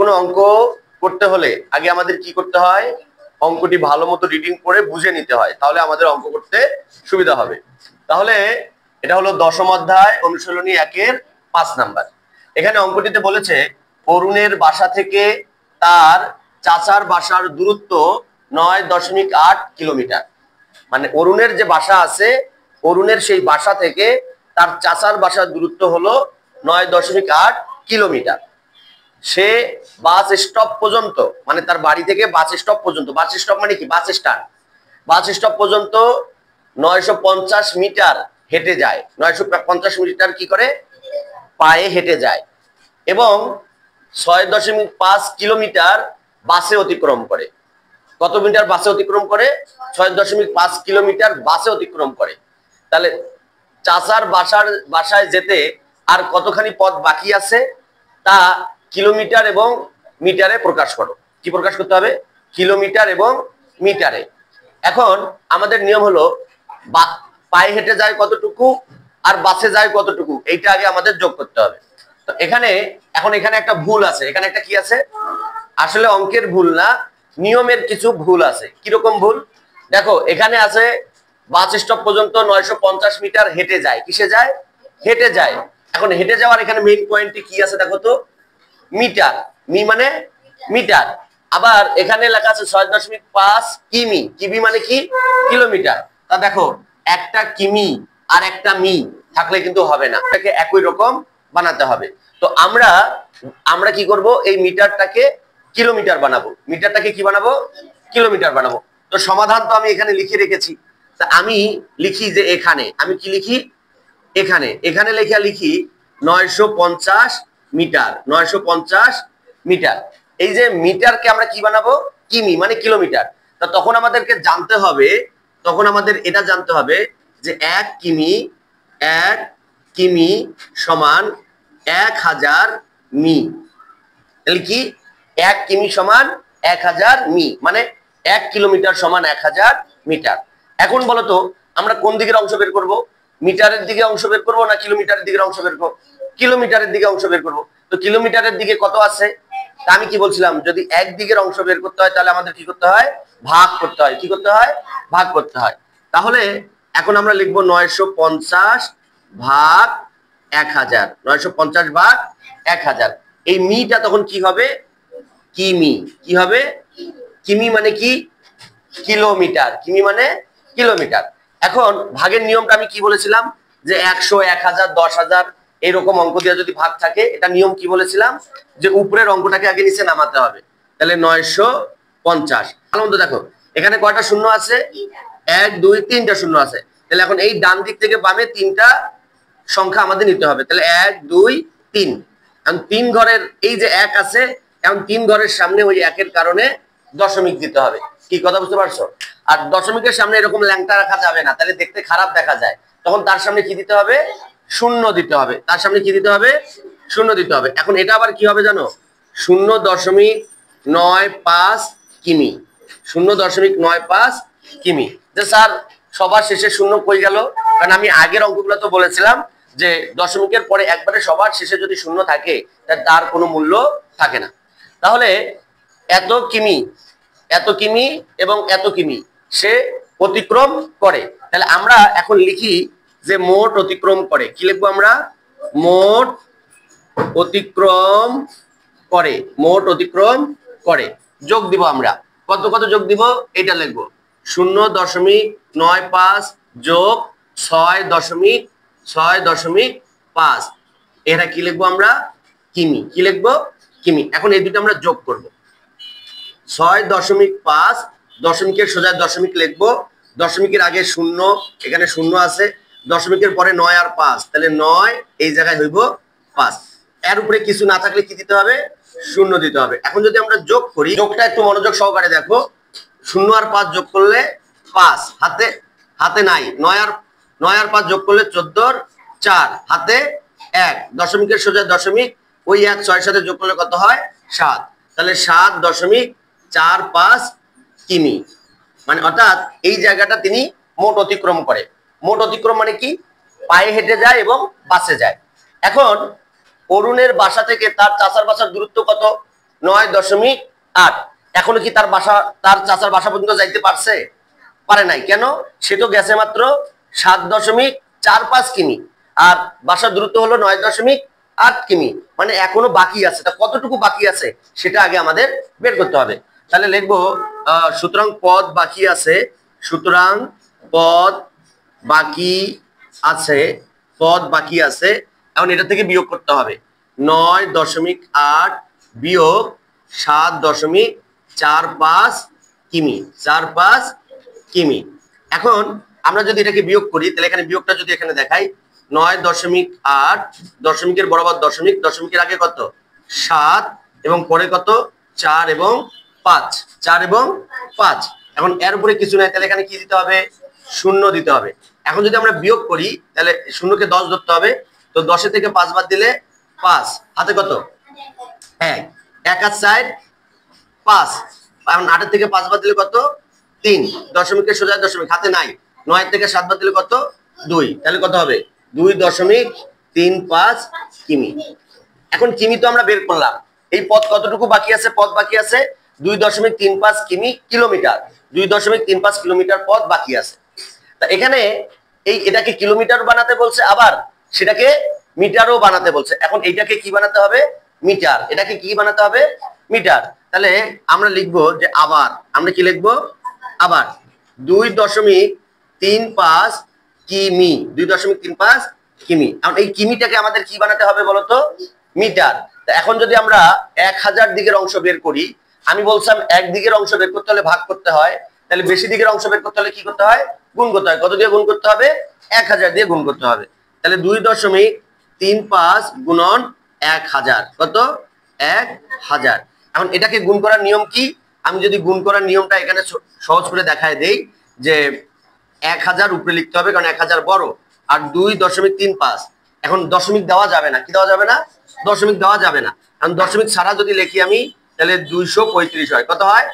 কোনো অঙ্ক করতে হলে আগে আমাদের কি করতে হয়, অঙ্কটি ভালো মতো রিডিং করে বুঝে নিতে হয়, তাহলে আমাদের অঙ্ক করতে সুবিধা হবে। তাহলে এটা হলো দশম অধ্যায় অনুশীলনী 1-এর 5 নাম্বার। এখানে অঙ্কটিতে বলেছে অরুণের বাসা থেকে তার চাচার বাসার দূরত্ব 9.8 কিলোমিটার। মানে অরুণের যে বাসা আছে, অরুণের সেই বাসা থেকে তার চাচার বাসার দূরত্ব হলো 9.8 কিলোমিটার। সে বাস স্টপ পর্যন্ত, মানে তার বাড়ি থেকে বাস স্টপ পর্যন্ত, বাস স্টপ মানে কি, বাস স্ট্যান্ড, বাস স্টপ পর্যন্ত 950 মিটার হেঁটে যায়। 950 মিটার কি করে, পায়ে হেঁটে যায়, এবং 6.5 কিলোমিটার বাসে অতিক্রম করে। কত মিটার বাসে অতিক্রম করে? 6.5 কিলোমিটার বাসে অতিক্রম করে। তাহলে চাচার বাসায় যেতে আর কতখানি পথ বাকি আছে তা কিলোমিটার এবং মিটারে প্রকাশ করো। কি প্রকাশ করতে হবে? কিলোমিটার এবং মিটারে। এখন আমাদের নিয়ম হলো পায়ে হেঁটে যায় কতটুকু আর বাসে যায় কতটুকু, এইটা আগে আমাদের যোগ করতে হবে। তো এখানে একটা ভুল আছে। এখানে একটা কি আছে? আসলে অঙ্কের ভুল না, নিয়মের কিছু ভুল আছে। কিরকম ভুল? দেখো, এখানে আছে বাস স্টপ পর্যন্ত 950 মিটার হেঁটে যায়। কিসে যায়? হেঁটে যায়। এখন হেঁটে যাওয়ার এখানে মেইন পয়েন্টে কি আছে দেখো তো, মিটার। মানে মিটার। আবার এখানে লেখা আছে 6.5 কিমি। কিমি মানে কি? কিলোমিটার। তা দেখো, একটা কিমি আর একটা মি থাকলে কিন্তু হবে না, এটাকে একই রকম বানাতে হবে। তো আমরা কি করব, এই মিটারটাকে কিলোমিটার বানাবো। মিটারটাকে কি বানাবো? কিলোমিটার বানাবো। তো সমাধান তো আমি এখানে লিখে রেখেছি। তা আমি লিখি যে এখানে, আমি কি লিখি, এখানে লিখি 950 মিটার। 950 মিটার। এই যে মিটারকে আমরা কি বানাবো? কিমি মানে কিলোমিটার। তা তখন আমাদের এটা জানতে হবে যে 1 কিমি সমান 1000 মি। তাহলে কি, 1 কিমি সমান 1000 মি, মানে 1 কিলোমিটার সমান 1000 মিটার। এখন বলো তো, আমরা কোন দিকের অংশ বের করব? মিটারের দিকে অংশ বের করবো না কিলোমিটারের দিকের অংশ বের করবো? কিলোমিটারের দিকে অংশ বের করবো। তো কিলোমিটারের দিকে কত আছে? তা আমি কি বলছিলাম, যদি এক দিকের অংশ বের করতে হয় তাহলে আমাদের কি করতে হয়? ভাগ করতে হয়। কি করতে হয়? ভাগ করতে হয়। তাহলে এখন আমরা লিখবো 950 ভাগ 1000। 950 ভাগ 1000। এই মিটা তখন কি হবে? কিমি। কি হবে? কিমি মানে কি? কিলোমিটার। কিমি মানে কিলোমিটার। এখন ভাগের নিয়মটা আমি কি বলেছিলাম, যে 100, 1000, 10,000 এরকম অঙ্ক দিয়ে যদি ভাগ থাকে, এটা নিয়ম কি বলেছিলাম, যে উপরের অঙ্কটাকে আগে নিচে নামাতে হবে। তাহলে 950। ভালো মতো দেখো, এখানে কয়টা শূন্য আছে? 1, 2, 3টা শূন্য আছে। তাহলে এখন এই ডান দিক থেকে বামে 3টা সংখ্যা আমাদের নিতে হবে। তাহলে 1, 2, 3। এখন 3 ঘরের এই যে 1 আছে, এখন 3 ঘরের সামনে ওই 1-এর কারণে দশমিক দিতে হবে। কি কথা বুঝতে পারছো? আর দশমিকের সামনে এরকম ল্যাংটা রাখা যাবে না, তাহলে দেখতে খারাপ দেখা যায়। তখন তার সামনে কি দিতে হবে? শূন্য দিতে হবে। তার সামনে কি দিতে হবে? শূন্য দিতে হবে। এখন এটা আবার কি হবে জানো? 0.95 কিমি। 0.95 কিমি। যে স্যার, সবার শেষে শূন্য কই গেল? কারণ আমি আগের অঙ্কগুলো তো বলেছিলাম যে দশমিকের পরে একবারে সবার শেষে যদি শূন্য থাকে তার কোনো মূল্য থাকে না। তাহলে এত কিমি এবং এত কিমি সে অতিক্রম করে। তাহলে আমরা এখন লিখি যে মোট অতিক্রম করে। কি লিখবো আমরা? মোট অতিক্রম করে। মোট অতিক্রম করে। যোগ দিব আমরা। কত কত যোগ দিব? এটা লিখবো 0.95 যোগ 6.5। এটা কি লিখবো আমরা? কিমি। কি লিখবো? কিমি। এখন এই দুটো আমরা যোগ করব। 6.5 দশমিকের সোজা দশমিক লিখবো। দশমিকের আগে শূন্য, এখানে শূন্য আছে। দশমিকের পরে 9 আর 5, তাহলে 9 এই জায়গায় হইব 5। এর উপরে কিছু না থাকলে কি দিতে হবে? শূন্য দিতে হবে। এখন যদি আমরা যোগ করি, যোগটা একটু মনোযোগ সহকারে দেখো। 0 আর 5 যোগ করলে 5, হাতে নাই। 9 আর 5 যোগ করলে 14 4, হাতে 1। দশমিকের সোজা দশমিক, ওই 1 6 সাথে যোগ করলে কত হয়? 7। তাহলে 7.45 কিমি, মানে অর্থাৎ এই জায়গাটা তিনি মোট অতিক্রম করে। মোট অতিক্রম মানে কি? পায়ে হেঁটে যায় এবং বাসে যায়। এখন অরুণের বাসা থেকে তার চাচার বাসার দূরত্ব কত? 9.8। এখনো কি তার চাচার বাসা পর্যন্ত যাইতে পারছে? পারে নাই। কেন? সে তো গেছে মাত্র 7.45 কিমি, আর বাসার দূরত্ব হলো 9.8 কিমি, মানে এখনো বাকি আছে। তা কতটুকু বাকি আছে সেটা আগে আমাদের বের করতে হবে। তাহলে লিখবো সুতরাং পথ বাকি আছে, সুতরাং পথ বাকি আছে, পথ বাকি আছে। এখন এটা থেকে বিয়োগ করতে হবে 9.8 বিয়োগ 7.45 কিমি, 45 কিমি। এখন আমরা যদি এটাকে বিয়োগ করি তাহলে এখানে বিয়োগটা যদি এখানে দেখাই 9.8, দশমিকের বরাবর দশমিক, দশমিকের আগে কত 7 এবং পরে কত 4 এবং 5, 4 এবং 5। এখন এর উপরে কিছু নাই, তাহলে এখানে কি দিতে হবে? শূন্য দিতে হবে। এখন যদি আমরা বিয়োগ করি তাহলে শূন্যকে 10 ধরতে হবে, তো 10 থেকে 5 বাদ দিলে 5, হাতে কত 1, 1 আর 4 5। এখন 8 থেকে 5 বাদ দিলে কত 3, দশমিকের সোজা দশমিক হাতে নাই। 9 থেকে 7 বাদ দিলে কত 2, তাহলে কত হবে 2.35 কিমি। এখন কিমি তো আমরা বের করলাম, এই পথ কতটুকু বাকি আছে? পথ বাকি আছে 2.35 কিমি, কিলোমিটার 2.35 কিলোমিটার পথ বাকি আছে। তা এখানে এটাকে কিলোমিটার বানাতে বলছে, আবার সেটাকে মিটারও বানাতে বলছে। এখন এইটাকে কি বানাতে হবে? মিটার। এটাকে কি বানাতে হবে? মিটার। তাহলে আমরা লিখবো যে আবার, আমরা কি লিখবো? আবার 2.35 কিমি, 2.35 কিমি। এখন এই কিমিটাকে আমাদের কি বানাতে হবে বলতো? মিটার। এখন যদি আমরা 1000 দিকের অংশ বের করি, আমি বলছিলাম এক দিকের অংশ বের করতে হলে ভাগ করতে হয়, তাহলে বেশি দিকের অংশ বের করতে হলে কি করতে হয়? গুণ করতে হয়। কত দিয়ে গুণ করতে হবে? 1000 দিয়ে গুণ করতে হবে। তাহলে 2.35 গুণন 1000 কত? 1000। এখন এটাকে গুণ করার নিয়ম কি? আমি যদি গুণ করার নিয়মটা এখানে সহজ করে দেখায় দেই যে 1000 উপরে লিখতে হবে, কারণ 1000 বড়, আর 2.35। এখন দশমিক দেওয়া যাবে না। কি দেওয়া যাবে না? দশমিক দেওয়া যাবে না। কারণ দশমিক ছাড়া যদি লিখি আমি তাহলে 235 হয়। কত হয়?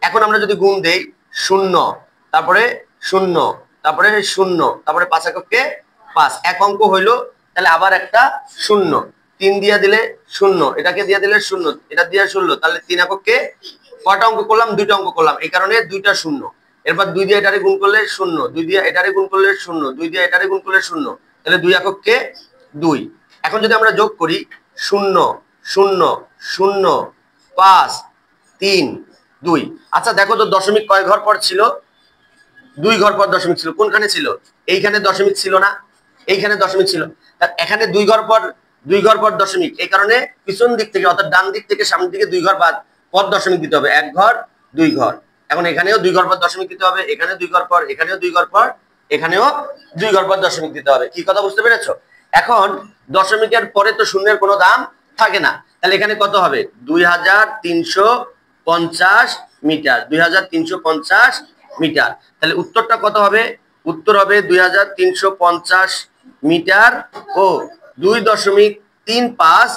এখন আমরা যদি গুণ দেই 0, তারপরে 0, তারপরে 0, তারপরে 5 এককে 5, এক অঙ্ক হইলো। তাহলে আবার একটা 0, 3 দিয়ে দিলে 0, এটাকে দিয়ে দিলে 0, এটা দিয়ে 0, তাহলে 3 এককে কয়টা অঙ্ক করলাম? 2টা অঙ্ক করলাম, এই কারণে 2টা 0। এরপর 2 দিয়ে এটারে গুণ করলে 0, 2 দিয়ে এটারে গুণ করলে 0, 2 দিয়ে এটারে গুণ করলে 0, তাহলে 2 এককে 2। এখন যদি আমরা যোগ করি 0 0 0 5 3 2। আচ্ছা দেখো তো দশমিক কয় ঘর পর ছিল? 2 ঘর পর দশমিক ছিল। কোনখানে ছিল? এইখানে দশমিক ছিল না, এইখানে দশমিক ছিল। এখানে 2 ঘর পর দশমিক, এই কারণে পিছন দিক থেকে অর্থাৎ ডান দিক থেকে সামনের দিকে 2 ঘর বাদ পর দশমিক দিতে হবে, 1 ঘর 2 ঘর। এখন এখানেও 2 ঘর পর দশমিক দিতে হবে, এখানেও 2 ঘর পর, এখানেও 2 ঘর পর, এখানেও 2 ঘর পর দশমিক দিতে হবে। কি কথা বুঝতে পেরেছো? এখন দশমিকের পরে তো শূন্যের কোনো দাম থাকে না, তাহলে এখানে কত হবে? 2350 মিটার, 2350 মিটার। তাহলে উত্তরটা কত হবে? উত্তর হবে 2350 মিটার ও 2.35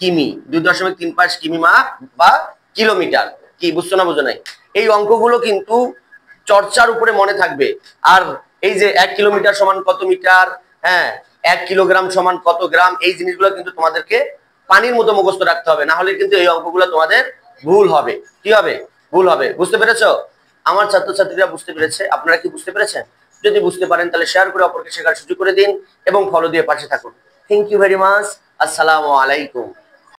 কিমি, 2.35 কিমি বা কিলোমিটার। কি বুঝছো না বুঝো নাই? এই অঙ্কগুলো কিন্তু চর্চার উপরে মনে থাকবে। আর এই যে 1 কিলোমিটার সমান কত মিটার, হ্যাঁ 1 কিলোগ্রাম সমান কত গ্রাম, এই জিনিসগুলো কিন্তু তোমাদেরকে পানির মতো মুখস্থ রাখতে হবে, না হলে কিন্তু এই অঙ্কগুলো তোমাদের ভুল হবে। কি হবে? ভুল হবে। বুঝতে পেরেছো? আমার ছাত্রছাত্রীরা বুঝতে পেরেছে? আপনারা কি বুঝতে পেরেছেন? যদি বুঝতে পারেন তাহলে শেয়ার করে অপরকে শেখার সুযোগ করে দিন এবং ফলো দিয়ে পাশে থাকুন। Thank you very much. আসসালামু আলাইকুম।